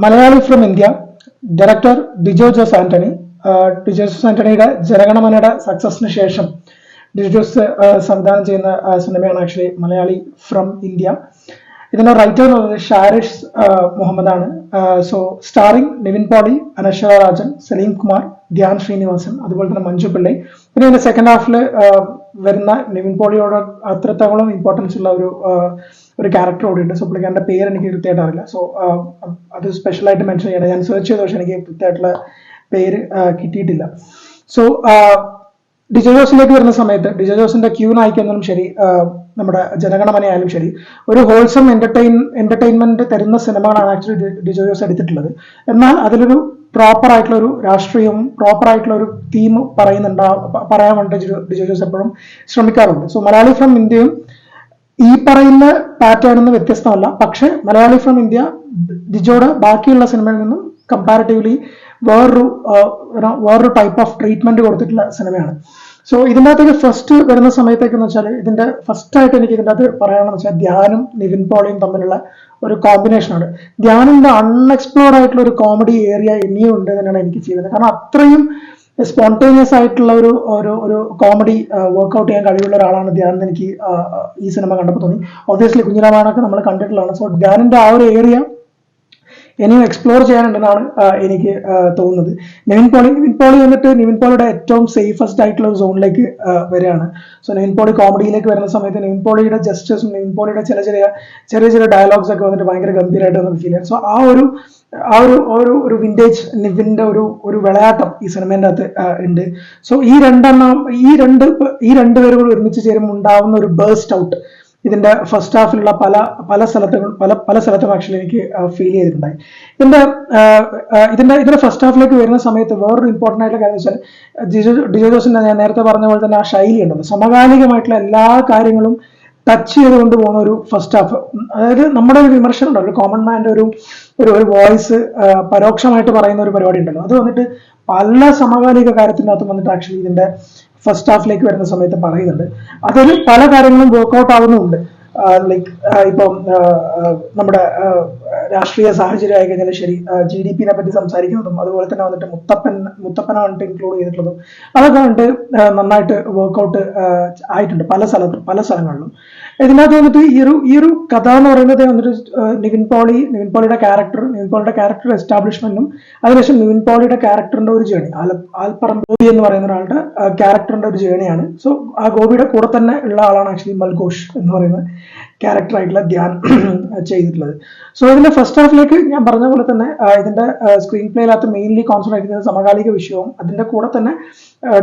Malayali from India, director Dijo Jose Antony. Dijo Jose ആന്റണിയുടെ ജനഗണമനയുടെ സക്സസിന് ശേഷം ഡിജോ ജോസ് സംവിധാനം ചെയ്യുന്ന സിനിമയാണ് ആക്ച്വലി മലയാളി ഫ്രം ഇന്ത്യ. ഇതിന്റെ റൈറ്റർ എന്ന് പറയുന്നത് ഷാരിഷ് മുഹമ്മദാണ്. സോ സ്റ്റാറിംഗ് നിവിൻ പോളി, അനശ്വര രാജൻ, സലീം കുമാർ, ധ്യാൻ ശ്രീനിവാസൻ, അതുപോലെ തന്നെ മഞ്ജു പിള്ളൈ. പിന്നെ ഇതിന്റെ സെക്കൻഡ് ഹാഫിൽ വരുന്ന നിവിൻ പോളിയോട് അത്രത്തോളം ഇമ്പോർട്ടൻസ് ഉള്ള ഒരു ക്യാരക്ടർ കൂടി ഉണ്ട്. സോ പുള്ളിക്കാരന്റെ പേര് എനിക്ക് കൃത്യമായിട്ട് അറിയില്ല. സോ അത് സ്പെഷ്യലായിട്ട് മെൻഷൻ ചെയ്യണം. ഞാൻ സെർച്ച് ചെയ്ത പക്ഷേ എനിക്ക് കൃത്യമായിട്ടുള്ള പേര് കിട്ടിയിട്ടില്ല. സോ ഡിജോ ജോസിലേക്ക് വരുന്ന സമയത്ത് ഡിജോ ജോസിന്റെ ക്യൂ നായിക്കെന്നാലും ശരി, നമ്മുടെ ജനഗണമനയായാലും ശരി, ഒരു ഹോൾസം എന്റർടൈൻമെന്റ് തരുന്ന സിനിമകളാണ് ആക്ച്വലി ഡിജോ ജോസ് എടുത്തിട്ടുള്ളത്. എന്നാൽ അതിലൊരു പ്രോപ്പർ ആയിട്ടുള്ള ഒരു രാഷ്ട്രീയവും പ്രോപ്പർ ആയിട്ടുള്ള ഒരു തീം പറയാൻ വേണ്ടി ഡിജോ ജോസ് എപ്പോഴും ശ്രമിക്കാറുണ്ട്. സോ മലയാളി ഫ്രം ഇന്ത്യയും ഈ പറയുന്ന പാറ്റേണിൽ നിന്ന് വ്യത്യസ്തമല്ല. പക്ഷെ മലയാളി ഫ്രം ഇന്ത്യ ഡിജോയുടെ ബാക്കിയുള്ള സിനിമയിൽ നിന്നും കമ്പാരിറ്റീവ്ലി വേറൊരു ടൈപ്പ് ഓഫ് ട്രീറ്റ്മെന്റ് കൊടുത്തിട്ടുള്ള സിനിമയാണ്. സോ ഇതിൻ്റെ അകത്തേക്ക് ഫസ്റ്റ് വരുന്ന സമയത്തേക്കെന്ന് വെച്ചാൽ ഇതിന്റെ ഫസ്റ്റ് ആയിട്ട് എനിക്ക് ഇതിൻ്റെ അകത്ത് പറയാണെന്ന് വെച്ചാൽ ധ്യാനും നിവിൻ പോളിയും തമ്മിലുള്ള ഒരു കോമ്പിനേഷനാണ്. ധ്യാനിന്റെ അൺഎക്സ്പ്ലോർഡ് ആയിട്ടുള്ള ഒരു കോമഡി ഏരിയ ഇനിയും ഉണ്ട് തന്നെയാണ് എനിക്ക് ഫീൽ ചെയ്യുന്നത്. കാരണം അത്രയും സ്പോണ്ടേനിയസ് ആയിട്ടുള്ള ഒരു കോമഡി വർക്ക്ഔട്ട് ചെയ്യാൻ കഴിവുള്ള ഒരാളാണ് ധ്യാൻ എന്ന് എനിക്ക് ഈ സിനിമ കണ്ടപ്പോൾ തോന്നി. ഒബ്വിയസ്ലി കുഞ്ഞിരാമായണമൊക്കെ നമ്മൾ കണ്ടിട്ടുള്ളതാണ്. സോ ധ്യാനിന്റെ ആ ഒരു ഏരിയ ഇനിയും എക്സ്പ്ലോർ ചെയ്യാനുണ്ടെന്നാണ് എനിക്ക് തോന്നുന്നത്. നിവിൻ പോളി വന്നിട്ട് നിവിൻ പോളിയുടെ ഏറ്റവും സേഫസ്റ്റ് ആയിട്ടുള്ള ഒരു സോണിലേക്ക് വരികയാണ്. സോ നിവിൻ പോളി കോമഡിയിലേക്ക് വരുന്ന സമയത്ത് നിവിൻ പോളിയുടെ ജസ്റ്റേഴ്സും നിവിൻ പോളിയുടെ ചെറിയ ഡയലോഗ്സ് ഒക്കെ വന്നിട്ട് ഭയങ്കര ഗംഭീരമായിട്ട് നമുക്ക് ഫീൽ ചെയ്യാം. സോ ഒരു വിന്റേജ് നിവിന്റെ ഒരു വിളയാട്ടം ഈ സിനിമേന്റെ അകത്ത് ഉണ്ട്. സോ ഈ രണ്ടുപേരും കൂടി ഒരുമിച്ച് ചേരുമ്പോൾ ഉണ്ടാവുന്ന ഒരു ബേസ്റ്റ് ഔട്ട് ഇതിന്റെ ഫസ്റ്റ് ഹാഫിലുള്ള പല സ്ഥലത്തും ആക്ച്വലി എനിക്ക് ഫീൽ ചെയ്തിട്ടുണ്ടായി. ഇതിന്റെ ഫസ്റ്റ് ഹാഫിലേക്ക് വരുന്ന സമയത്ത് വേറൊരു ഇമ്പോർട്ടൻ്റ് ആയിട്ടുള്ള കാര്യം വെച്ചാൽ ഡിജോ ജോസിന്റെ ഞാൻ നേരത്തെ പറഞ്ഞ പോലെ തന്നെ ആ ശൈലി ഉണ്ടല്ലോ, സമകാലികമായിട്ടുള്ള എല്ലാ കാര്യങ്ങളും ടച്ച് ചെയ്തുകൊണ്ട് പോകുന്ന ഒരു ഫസ്റ്റ് ഹാഫ്. അതായത് നമ്മുടെ ഒരു വിമർശനം ഉണ്ടല്ലോ, ഒരു കോമൺ മാൻ്റെ ഒരു വോയിസ് പരോക്ഷമായിട്ട് പറയുന്ന ഒരു പരിപാടി ഉണ്ടല്ലോ, അത് വന്നിട്ട് പല സമകാലിക കാര്യത്തിനകത്തും വന്നിട്ട് ആക്ച്വലി ഇതിന്റെ ഫസ്റ്റ് ഹാഫിലേക്ക് വരുന്ന സമയത്ത് പറയുന്നുണ്ട്. അതിൽ പല കാര്യങ്ങളും വർക്ക്ഔട്ട് ആവുന്നുമുണ്ട്. ലൈക്ക് ഇപ്പം നമ്മുടെ രാഷ്ട്രീയ സാഹചര്യം ആയി കഴിഞ്ഞാൽ ശരി, GDP പറ്റി സംസാരിക്കുന്നതും അതുപോലെ തന്നെ വന്നിട്ട് മുത്തപ്പന വന്നിട്ട് ഇൻക്ലൂഡ് ചെയ്തിട്ടുള്ളതും അതൊക്കെ വന്നിട്ട് നന്നായിട്ട് വർക്ക്ഔട്ട് ആയിട്ടുണ്ട് പല സ്ഥലങ്ങളിലും. ഇതിനകത്ത് വന്നിട്ട് ഈ ഒരു കഥ എന്ന് പറയുന്നത് വന്നിട്ട് നിവിൻ പോളിയുടെ ക്യാരക്ടർ എസ്റ്റാബ്ലിഷ്മെന്റും അതിനുശേഷം നിവിൻ പോളിയുടെ ക്യാരക്ടറിന്റെ ഒരു ജേണി, ആൽപ്പറമ്പ് എന്ന് പറയുന്ന ഒരാളുടെ ക്യാരക്ടറിന്റെ ഒരു ജേണിയാണ്. സോ ആ ഗോപിയുടെ കൂടെ തന്നെ ഉള്ള ആളാണ് ആക്ച്വലി മൽഘോഷ് എന്ന് പറയുന്ന ക്യാരക്ടറായിട്ടുള്ള ധ്യാൻ ചെയ്തിട്ടുള്ളത്. സോ ഇതിന്റെ ഫസ്റ്റ് ഹാഫിലേക്ക് ഞാൻ പറഞ്ഞ പോലെ തന്നെ ഇതിന്റെ സ്ക്രീൻ പ്ലേയിലകത്ത് മെയിൻലി കോൺസെൻട്രേറ്റ് ചെയ്യുന്നത് സമകാലിക വിഷയവും അതിന്റെ കൂടെ തന്നെ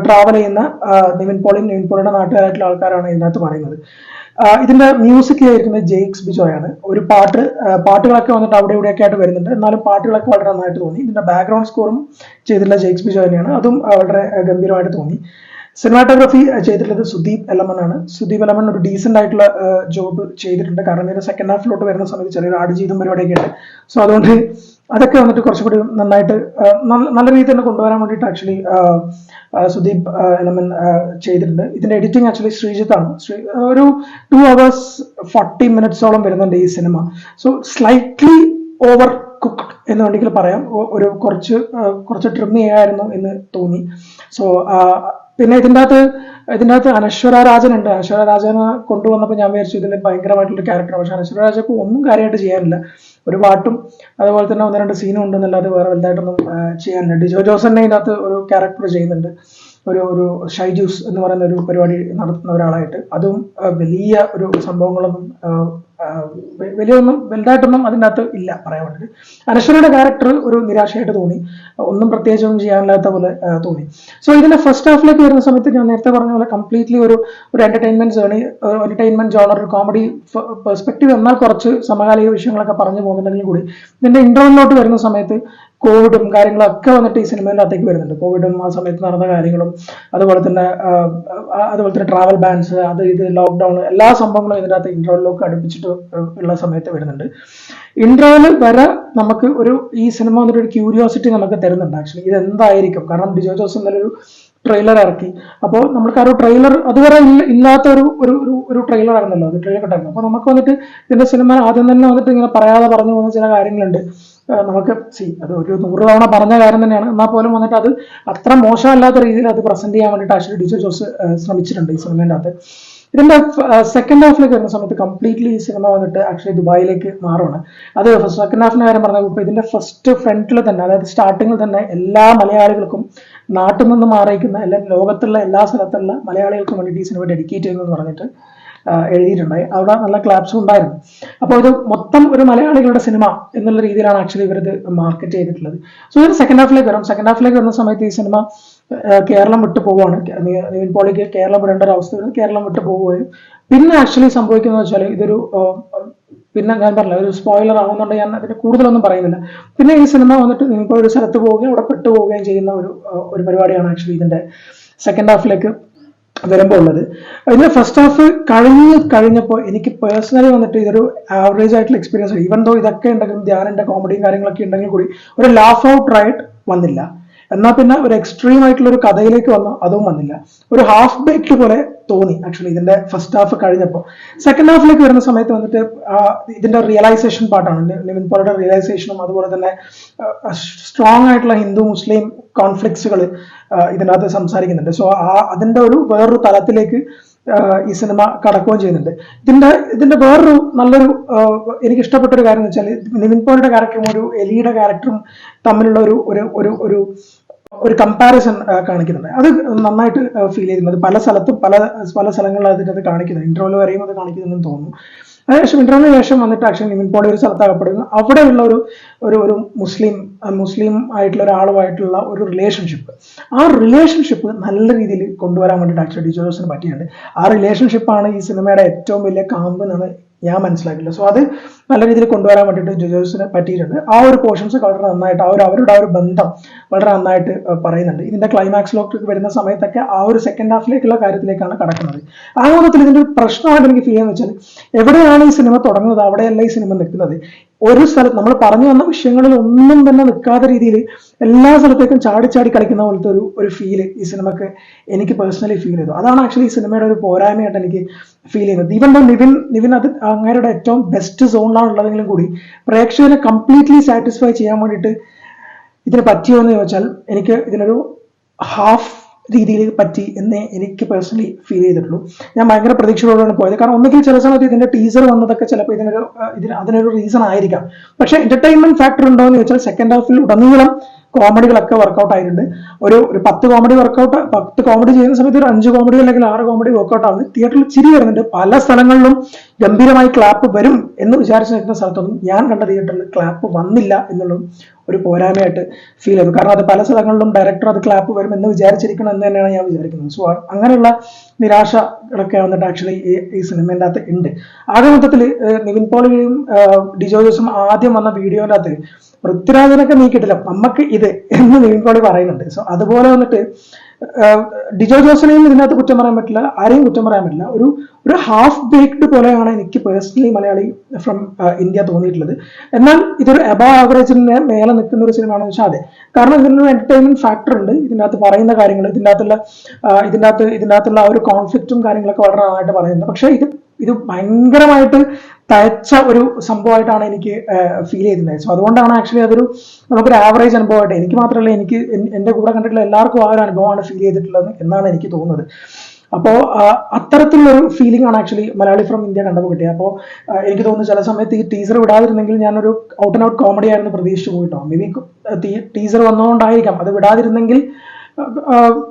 ട്രാവൽ ചെയ്യുന്ന നിവിൻ പോളിയുടെ നാട്ടുകാരായിട്ടുള്ള ആൾക്കാരാണ് ഇതിനകത്ത് പറയുന്നത്. ഇതിന്റെ മ്യൂസിക് ചെയ്തിരിക്കുന്നത് ജെയ്ക്സ് ബിജോയാണ്. ഒരു പാട്ടുകളൊക്കെ വന്നിട്ട് അവിടെ ഇവിടെയൊക്കെ ആയിട്ട് വരുന്നുണ്ട്, എന്നാലും പാട്ടുകളൊക്കെ വളരെ നന്നായിട്ട് തോന്നി. ഇതിന്റെ ബാക്ക്ഗ്രൗണ്ട് സ്കോറും ചെയ്തിട്ടുള്ള ജെയ്ക്സ് ബിജോ തന്നെയാണ്, അതും വളരെ ഗംഭീരമായിട്ട് തോന്നി. സിനിമാറ്റോഗ്രഫി ചെയ്തിട്ടുള്ളത് സുദീപ് എലമൺ ആണ്. സുദീപ് എലമൺ ഒരു ഡീസെന്റ് ആയിട്ടുള്ള ജോബ് ചെയ്തിട്ടുണ്ട്. കാരണം ഇതിന്റെ സെക്കൻഡ് ഹാഫിലോട്ട് വരുന്ന സമയത്ത് ചെറിയൊരു ആടുജീവിതം പരിപാടിയൊക്കെ ഉണ്ട്. സോ അതുകൊണ്ട് അതൊക്കെ വന്നിട്ട് കുറച്ചുകൂടി നന്നായിട്ട് നല്ല രീതിയിൽ തന്നെ കൊണ്ടുവരാൻ വേണ്ടിയിട്ട് ആക്ച്വലി സുദീപ് എലമൻ ചെയ്തിട്ടുണ്ട്. ഇതിന്റെ എഡിറ്റിംഗ് ആക്ച്വലി ശ്രീജിത്താണ്. ഒരു 2 hours 40 minutes വരുന്നുണ്ട് ഈ cinema. So slightly over cooked എന്ന് വേണമെങ്കിൽ പറയാം. ഒരു കുറച്ച് ട്രിം ചെയ്യായിരുന്നു എന്ന് തോന്നി. സോ പിന്നെ ഇതിൻ്റെ അകത്ത് അനശ്വര രാജൻ ഉണ്ട്. അനശ്വര രാജനെ കൊണ്ടുവന്നപ്പോൾ ഞാൻ വിചാരിച്ചു ഇതിൽ ഭയങ്കരമായിട്ടുള്ള ക്യാരക്ടർ. പക്ഷെ അനശ്വര രാജക്ക് ഒന്നും കാര്യമായിട്ട് ചെയ്യാനില്ല. ഒരു പാട്ടും അതുപോലെ തന്നെ 1-2 സീനും ഉണ്ടെന്നല്ലാതെ വേറെ വലുതായിട്ടൊന്നും ചെയ്യാനില്ല. ഡിജോ ജോസ് തന്നെ ഇതിനകത്ത് ഒരു ക്യാരക്ടർ ചെയ്യുന്നുണ്ട്, ഒരു ഷൈജൂസ് എന്ന് പറയുന്ന ഒരു പരിപാടി നടത്തുന്ന ഒരാളായിട്ട്. അതും വലിയ ഒരു സംഭവങ്ങളൊന്നും വലുതായിട്ടൊന്നും അതിൻ്റെ അകത്ത് ഇല്ല പറയാൻ വേണ്ടിയിട്ട്. അനശ്വരയുടെ ക്യാരക്ടർ ഒരു നിരാശയായിട്ട് തോന്നി, ഒന്നും പ്രത്യേകിച്ചൊന്നും ചെയ്യാനില്ലാത്ത പോലെ തോന്നി. സോ ഇതിന്റെ ഫസ്റ്റ് ഹാഫിലേക്ക് വരുന്ന സമയത്ത് ഞാൻ നേരത്തെ പറഞ്ഞ പോലെ കംപ്ലീറ്റ്ലി ഒരു എന്റർടൈൻമെന്റ് ജോണർ, ഒരു കോമഡി പെർസ്പെക്റ്റീവ്, എന്നാൽ കുറച്ച് സമകാലിക വിഷയങ്ങളൊക്കെ പറഞ്ഞു പോകുന്നുണ്ടെങ്കിൽ കൂടി ഇതിന്റെ ഇന്റർവെല്ലിലോട്ട് വരുന്ന സമയത്ത് കോവിഡും കാര്യങ്ങളൊക്കെ വന്നിട്ട് ഈ സിനിമയുടെ അകത്തേക്ക് വരുന്നുണ്ട്. കോവിഡും ആ സമയത്ത് നടന്ന കാര്യങ്ങളും അതുപോലെ തന്നെ ട്രാവൽ ബാൻസ്, ഇത് ലോക്ക്ഡൌൺ, എല്ലാ സംഭവങ്ങളും ഇതിൻ്റെ അകത്ത് ഇന്റർവെല്ലിലൊക്കെ അടുപ്പിച്ചിട്ട് ഉള്ള സമയത്ത് വരുന്നുണ്ട്. ഇന്റർവെല് വരെ നമുക്ക് ഈ സിനിമ വന്നിട്ട് ഒരു ക്യൂരിയോസിറ്റി നമുക്ക് തരുന്നുണ്ട് ആക്ച്വലി ഇത് എന്തായിരിക്കും. കാരണം ഡിജോ ജോസ് ഇന്നലെ ഒരു ട്രെയിലർ ഇറക്കി. അപ്പോൾ നമുക്ക് ആ ഒരു ട്രെയിലർ അതുവരെ ഇല്ലാത്ത ഒരു ട്രെയിലർ ആയിരുന്നല്ലോ, അത് ട്രെയിലർ ഉണ്ടായിരുന്നു. അപ്പോൾ നമുക്ക് വന്നിട്ട് ഇതിന്റെ സിനിമ ആദ്യം തന്നെ വന്നിട്ട് ഇങ്ങനെ പറയാതെ പറഞ്ഞു പോകുന്ന ചില കാര്യങ്ങളുണ്ട്. നമുക്ക് അത് ഒരു 100 തവണ പറഞ്ഞ കാര്യം തന്നെയാണ്. എന്നാൽ പോലും വന്നിട്ട് അത് അത്ര മോശമല്ലാത്ത രീതിയിൽ അത് പ്രസന്റ് ചെയ്യാൻ വേണ്ടിയിട്ട് ആക്ച്വലി ഡിജോ ജോസ് ശ്രമിച്ചിട്ടുണ്ട് ഈ സിനിമേൻ്റെ അകത്ത്. ഇതിന്റെ സെക്കൻഡ് ഹാഫിലേക്ക് വരുന്ന സമയത്ത് കംപ്ലീറ്റ്ലി ഈ സിനിമ വന്നിട്ട് ആക്ച്വലി ദുബായിലേക്ക് മാറുകയാണ്. അത് സെക്കൻഡ് ഹാഫിന്റെ കാര്യം പറഞ്ഞപ്പോൾ ഇപ്പൊ ഇതിന്റെ ഫസ്റ്റ് ഫ്രണ്ടിൽ തന്നെ, അതായത് സ്റ്റാർട്ടിങ്ങിൽ തന്നെ എല്ലാ മലയാളികൾക്കും നാട്ടിൽ നിന്ന് മാറിയിരിക്കുന്ന ലോകത്തുള്ള എല്ലാ സ്ഥലത്തുള്ള മലയാളികൾക്കും വേണ്ടിയിട്ട് ഈ സിനിമ ഡെഡിക്കേറ്റ് ചെയ്യുന്നു എന്ന് പറഞ്ഞിട്ട് എഴുതിയിട്ടുണ്ടായി. അവിടെ നല്ല ക്ലാപ്സും ഉണ്ടായിരുന്നു. അപ്പോൾ ഇത് മൊത്തം ഒരു മലയാളികളുടെ സിനിമ എന്നുള്ള രീതിയിലാണ് ആക്ച്വലി ഇവരിത് മാർക്കറ്റ് ചെയ്തിട്ടുള്ളത്. സോ ഇത് സെക്കൻഡ് ഹാഫിലേക്ക് വരും. സെക്കൻഡ് ഹാഫിലേക്ക് വരുന്ന സമയത്ത് ഈ സിനിമ കേരളം വിട്ടു പോവുകയാണ്. നിവിൻ പോളിക്ക് കേരളം വിടേണ്ട ഒരു അവസ്ഥ വരുന്നത്, കേരളം വിട്ടു പോവുകയും പിന്നെ ആക്ച്വലി സംഭവിക്കുന്നത് വെച്ചാൽ ഇതൊരു പിന്നെ ഞാൻ പറഞ്ഞില്ല, ഒരു സ്പോയിലർ ആവുന്നുണ്ട്, ഞാൻ അതിന് കൂടുതലൊന്നും പറയുന്നില്ല. പിന്നെ ഈ സിനിമ വന്നിട്ട് നിവിൻ പോളി ഒരു സ്ഥലത്ത് പോവുകയും അവിടെ പെട്ടുപോവുകയും ചെയ്യുന്ന ഒരു പരിപാടിയാണ് ആക്ച്വലി ഇതിന്റെ സെക്കൻഡ് ഹാഫിലേക്ക് വരുമ്പോൾ ഉള്ളത്. ഇതിന്റെ ഫസ്റ്റ് ഹാഫ് കഴിഞ്ഞപ്പോൾ എനിക്ക് പേഴ്സണലി വന്നിട്ട് ഇതൊരു ആവറേജ് ആയിട്ടുള്ള എക്സ്പീരിയൻസ് ആണ്. ഈവൻ ദോ ഇതൊക്കെ ഉണ്ടെങ്കിലും ധ്യാനിന്റെ കോമഡിയും കാര്യങ്ങളൊക്കെ ഉണ്ടെങ്കിൽ കൂടി ഒരു ലാഫ് ഔട്ട് റൈറ്റ് വന്നില്ല. എന്നാൽ പിന്നെ ഒരു എക്സ്ട്രീം ആയിട്ടുള്ള ഒരു കഥയിലേക്ക് വന്നു, അതും വന്നില്ല. ഒരു ഹാഫ് ബേക്ക്ഡ് പോലെ തോന്നി ആക്ച്വലി ഇതിന്റെ ഫസ്റ്റ് ഹാഫ് കഴിഞ്ഞപ്പോൾ. സെക്കൻഡ് ഹാഫിലേക്ക് വരുന്ന സമയത്ത് വന്നിട്ട് ഇതിന്റെ റിയലൈസേഷൻ പാർട്ടാണ്, നിവിൻ പോളിയുടെ റിയലൈസേഷനും അതുപോലെ തന്നെ സ്ട്രോങ് ആയിട്ടുള്ള ഹിന്ദു മുസ്ലിം കോൺഫ്ലിക്ട്സുകൾ ഇതിനകത്ത് സംസാരിക്കുന്നുണ്ട്. സോ അതിന്റെ വേറൊരു തലത്തിലേക്ക് ഈ സിനിമ കടക്കുകയും ചെയ്യുന്നുണ്ട്. ഇതിന്റെ വേറൊരു നല്ലൊരു എനിക്ക് ഇഷ്ടപ്പെട്ട ഒരു കാര്യം എന്ന് വെച്ചാൽ നിവിൻ പോളിയുടെ ക്യാരക്ടറും ഒരു എലിയുടെ ക്യാരക്ടറും തമ്മിലുള്ള ഒരു കമ്പാരിസൺ കാണിക്കുന്നുണ്ട്. അത് നന്നായിട്ട് ഫീൽ ചെയ്യുന്നത് പല സ്ഥലത്തും പല സ്ഥലങ്ങളിൽ അതിനകത്ത് കാണിക്കുന്നത്. ഇന്റർവ്യൂ വരെയും അത് കാണിക്കുന്നെന്ന് തോന്നുന്നു. അതിനുശേഷം ഇന്റർവ്യൂവിന് ശേഷം വന്നിട്ട് ആക്ച്വലി നിവിൻ പോളി ഒരു സ്ഥലത്ത് അകപ്പെടുന്നു. അവിടെയുള്ള ഒരു മുസ്ലിം ആയിട്ടുള്ള ഒരാളുമായിട്ടുള്ള ഒരു റിലേഷൻഷിപ്പ്, ആ റിലേഷൻഷിപ്പ് നല്ല രീതിയിൽ കൊണ്ടുവരാൻ വേണ്ടിയിട്ട് ആക്ച്വലി ഡിജോ ജോസിന് പറ്റിയിട്ടുണ്ട്. ആ റിലേഷൻഷിപ്പാണ് ഈ സിനിമയുടെ ഏറ്റവും വലിയ കാമ്പ് എന്നാണ് ഞാൻ മനസ്സിലാക്കില്ല. സോ അത് നല്ല രീതിയിൽ കൊണ്ടുവരാൻ വേണ്ടിയിട്ട് ഡിജോ ജോസിന് പറ്റിയിട്ടുണ്ട്. ആ ഒരു പോർഷൻസ് വളരെ നന്നായിട്ട് അവരുടെ ആ ഒരു ബന്ധം വളരെ നന്നായിട്ട് പറയുന്നുണ്ട്. ഇതിന്റെ ക്ലൈമാക്സിലേക്ക് വരുന്ന സമയത്തൊക്കെ ആ ഒരു സെക്കൻഡ് ഹാഫിലേക്കുള്ള കാര്യത്തിലേക്കാണ് കടക്കുന്നത്. ആ മൊത്തത്തിൽ ഇതിന്റെ പ്രശ്നമായിട്ട് എനിക്ക് ഫീൽ ചെയ്യുന്നത് വെച്ചാൽ എവിടെയാണ് ഈ സിനിമ തുടങ്ങുന്നത് അവിടെയല്ല ഈ സിനിമ നിൽക്കുന്നത്. ഒരു സ്ഥലത്ത് നമ്മൾ പറഞ്ഞു വന്ന വിഷയങ്ങളിൽ ഒന്നും തന്നെ നിൽക്കാത്ത രീതിയിൽ എല്ലാ സ്ഥലത്തേക്കും ചാടി കളിക്കുന്ന പോലത്തെ ഒരു ഫീല് ഈ സിനിമക്ക് എനിക്ക് പേഴ്സണലി ഫീൽ ചെയ്തു. അതാണ് ആക്ച്വലി ഈ സിനിമയുടെ ഒരു പോരായ്മയായിട്ട് എനിക്ക് ഫീൽ ചെയ്യുന്നത്. ഈവൻ നിവിൻ അത് അങ്ങേരുടെ ഏറ്റവും ബെസ്റ്റ് സോണിലാണ് ഉള്ളതെങ്കിലും കൂടി പ്രേക്ഷകരെ കംപ്ലീറ്റ്ലി സാറ്റിസ്ഫൈ ചെയ്യാൻ വേണ്ടിയിട്ട് ഇതിന് പറ്റിയോ എന്ന് ചോദിച്ചാൽ എനിക്ക് ഇതിനൊരു ഹാഫ് രീതിയിൽ പറ്റി എന്നേ എനിക്ക് പേഴ്സണലി ഫീൽ ചെയ്തിട്ടുള്ളൂ. ഞാൻ ഭയങ്കര പ്രതീക്ഷയോടെയാണ് പോയത്. കാരണം ഒന്നുകിൽ ചില സമയത്ത് ഇതിന്റെ ടീസർ വന്നതൊക്കെ ചിലപ്പോൾ അതിനൊരു റീസൺ ആയിരിക്കാം. പക്ഷെ എന്റർടൈൻമെന്റ് ഫാക്ടർ ഉണ്ടോ എന്ന് ചോദിച്ചാൽ സെക്കൻഡ് ഹാഫിൽ ഉടനീളം കോമഡികളൊക്കെ വർക്കൗട്ട് ആയിട്ടുണ്ട്. ഒരു 10 കോമഡി ചെയ്യുന്ന സമയത്ത് ഒരു 5 കോമഡി അല്ലെങ്കിൽ 6 കോമഡി വർക്കൗട്ട് ആവുന്നത്. തിയേറ്ററിൽ ചിരി വരുന്നുണ്ട്. പല സ്ഥലങ്ങളിലും ഗംഭീരമായി ക്ലാപ്പ് വരും എന്ന് വിചാരിച്ചു നിൽക്കുന്ന സ്ഥലത്തൊന്നും ഞാൻ കണ്ട തിയേറ്ററിൽ ക്ലാപ്പ് വന്നില്ല എന്നുള്ളതും ഒരു പോരായ്മയായിട്ട് ഫീൽ ചെയ്തു. കാരണം അത് പല സ്ഥലങ്ങളിലും ഡയറക്ടർ അത് ക്ലാപ്പ് വരും എന്ന് വിചാരിച്ചിരിക്കണം എന്ന് തന്നെയാണ് ഞാൻ വിചാരിക്കുന്നത്. സോ അങ്ങനെയുള്ള നിരാശകളൊക്കെ വന്നിട്ട് ആക്ച്വലി ഈ സിനിമേൻ്റെ അകത്ത് ഉണ്ട്. ആകെ മൊത്തത്തിൽ നിവിൻ പോളിയും ഡിജോ ജോസും ആദ്യം വന്ന വീഡിയോൻ്റെ അകത്ത് പൃഥ്വിരാജിനൊക്കെ നീക്കിയിട്ടില്ല, നമുക്ക് ഇത് എന്ന് നിവിൻ പോളി പറയുന്നുണ്ട്. സോ അതുപോലെ വന്നിട്ട് ഡിജോ ജോസിനെയും ഇതിനകത്ത് കുറ്റം പറയാൻ പറ്റില്ല, ആരെയും കുറ്റം പറയാൻ പറ്റില്ല. ഒരു ഹാഫ് ബേക്ക്ഡ് പോലെയാണ് എനിക്ക് പേഴ്സണലി മലയാളി ഫ്രം ഇന്ത്യ തോന്നിയിട്ടുള്ളത്. എന്നാൽ ഇതൊരു എബോവ് ആവറേജിന് മേലെ നിൽക്കുന്ന ഒരു സിനിമ ആണെന്ന് വെച്ചാൽ അതെ. കാരണം ഇതിനൊരു എന്റർടൈൻമെന്റ് ഫാക്ടർ ഉണ്ട്. ഇതിൻ്റെ അകത്ത് പറയുന്ന കാര്യങ്ങൾ, ഇതിൻ്റെ അകത്തുള്ള ആ ഒരു കോൺഫ്ലിക്റ്റും കാര്യങ്ങളൊക്കെ വളരെ നന്നായിട്ട് പറയുന്നുണ്ട്. പക്ഷെ ഇത് ഭയങ്കരമായിട്ട് തയച്ച ഒരു സംഭവമായിട്ടാണ് എനിക്ക് ഫീൽ ചെയ്തിട്ടുണ്ടായത്. സോ അതുകൊണ്ടാണ് ആക്ച്വലി നമുക്കൊരു ആവറേജ് അനുഭവമായിട്ട്, എനിക്ക് മാത്രമല്ല എനിക്ക് എൻ്റെ കൂടെ കണ്ടിട്ടുള്ള എല്ലാവർക്കും ആ ഒരു അനുഭവമാണ് ഫീൽ ചെയ്തിട്ടുള്ളത് എന്നാണ് എനിക്ക് തോന്നുന്നത്. അപ്പോൾ അത്തരത്തിലുള്ളൊരു ഫീലിംഗ് ആണ് ആക്ച്വലി മലയാളി ഫ്രം ഇന്ത്യ കണ്ടപ്പോൾ കിട്ടിയത്. അപ്പോൾ എനിക്ക് തോന്നുന്നു ചില സമയത്ത് ഈ ടീസർ വിടാതിരുന്നെങ്കിൽ ഞാനൊരു ഔട്ട് ആൻഡ് ഔട്ട് കോമഡി ആയിരുന്നു പ്രതീക്ഷിച്ചു പോയിട്ടോ. മേ ബി ടീസർ വന്നതുകൊണ്ടായിരിക്കാം അത് വിടാതിരുന്നെങ്കിൽ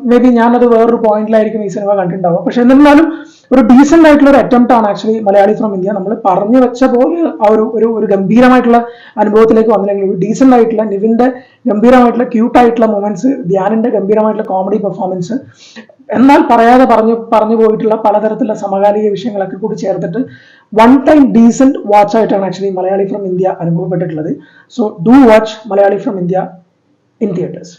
മേ ബി ഞാനത് വേറൊരു പോയിന്റിലായിരിക്കും ഈ സിനിമ കണ്ടിട്ടുണ്ടാവുക. പക്ഷെ എന്നിരുന്നാലും ഒരു ഡീസെന്റ് ആയിട്ടുള്ള ഒരു അറ്റംപ്റ്റ് ആണ് ആക്ച്വലി മലയാളി ഫ്രം ഇന്ത്യ. നമ്മൾ പറഞ്ഞു വെച്ച പോലെ ആ ഒരു ഗംഭീരമായിട്ടുള്ള അനുഭവത്തിലേക്ക് വന്നില്ലെങ്കിൽ ഒരു ഡീസെന്റ് ആയിട്ടുള്ള നിവിന്റെ ഗംഭീരമായിട്ടുള്ള ക്യൂട്ടായിട്ടുള്ള മൊമെന്റ്സ്, ധ്യാനിന്റെ ഗംഭീരമായിട്ടുള്ള കോമഡി പെർഫോമൻസ്, എന്നാൽ പറയാതെ പറഞ്ഞു പോയിട്ടുള്ള പലതരത്തിലുള്ള സമകാലിക വിഷയങ്ങളൊക്കെ കൂടി ചേർത്തിട്ട് വൺ ടൈം ഡീസെന്റ് വാച്ച് ആയിട്ടാണ് ആക്ച്വലി മലയാളി ഫ്രം ഇന്ത്യ അനുഭവപ്പെട്ടിട്ടുള്ളത്. So do watch Malayali from India in theatres.